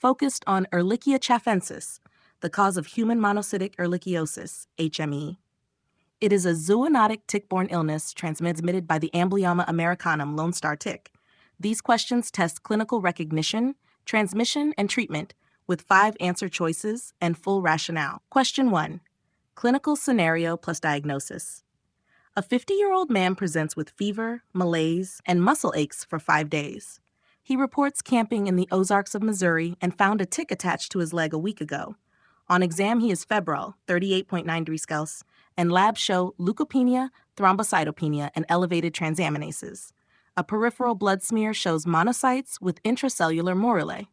focused on Ehrlichia chaffeensis, the cause of human monocytic ehrlichiosis, HME. It is a zoonotic tick-borne illness transmitted by the Amblyomma americanum lone star tick. These questions test clinical recognition, transmission, and treatment with 5 answer choices and full rationale. Question 1. Clinical scenario plus diagnosis. A 50-year-old man presents with fever, malaise, and muscle aches for 5 days. He reports camping in the Ozarks of Missouri and found a tick attached to his leg a week ago. On exam, he is febrile, 38.9 degrees Celsius, and labs show leukopenia, thrombocytopenia, and elevated transaminases. A peripheral blood smear shows monocytes with intracellular morulae.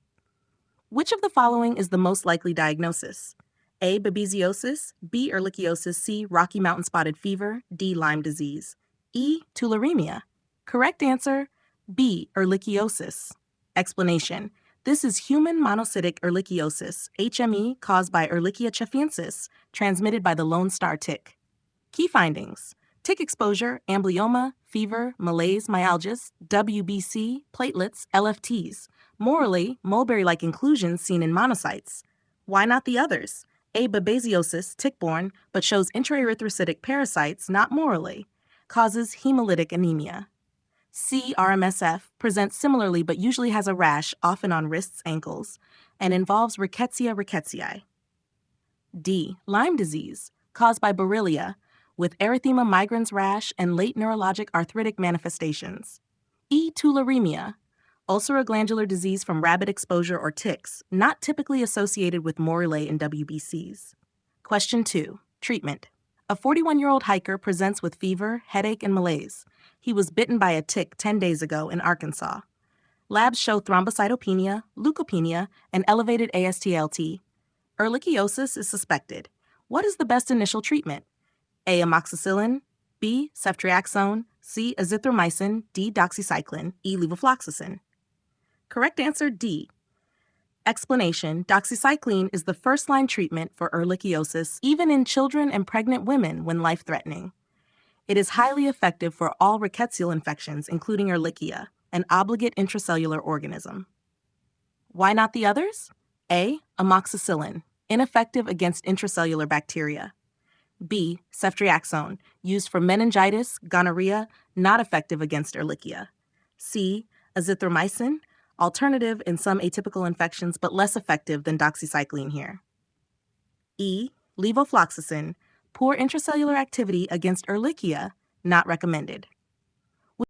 Which of the following is the most likely diagnosis? A. Babesiosis, B. Ehrlichiosis, C. Rocky Mountain spotted fever, D. Lyme disease. E. Tularemia. Correct answer, B. Ehrlichiosis. Explanation. This is human monocytic ehrlichiosis, HME, caused by Ehrlichia chaffeensis, transmitted by the lone star tick. Key findings. Tick exposure, amblyomma, fever, malaise, myalgias, WBC, platelets, LFTs. Morally, mulberry-like inclusions seen in monocytes. Why not the others? A. Babesiosis, tick-borne, but shows intraerythrocytic parasites, not morally. Causes hemolytic anemia. C. RMSF, presents similarly but usually has a rash, often on wrists, ankles, and involves Rickettsia rickettsii. D. Lyme disease, caused by Borrelia, with erythema migrans rash and late neurologic arthritic manifestations. E. Tularemia, ulcerar glandular disease from rabbit exposure or ticks, not typically associated with morulae and WBCs. Question 2. Treatment. A 41-year-old hiker presents with fever, headache, and malaise. He was bitten by a tick 10 days ago in Arkansas. Labs show thrombocytopenia, leukopenia, and elevated AST/ALT. Ehrlichiosis is suspected. What is the best initial treatment? A. Amoxicillin, B. Ceftriaxone, C. Azithromycin, D. Doxycycline, E. Levofloxacin. Correct answer, D. Explanation. Doxycycline is the first-line treatment for ehrlichiosis, even in children and pregnant women when life-threatening. It is highly effective for all rickettsial infections, including Ehrlichia, an obligate intracellular organism. Why not the others? A. Amoxicillin, ineffective against intracellular bacteria. B. Ceftriaxone, used for meningitis, gonorrhea, not effective against Ehrlichia. C. Azithromycin, alternative in some atypical infections but less effective than doxycycline here. E. Levofloxacin, poor intracellular activity against Ehrlichia, not recommended.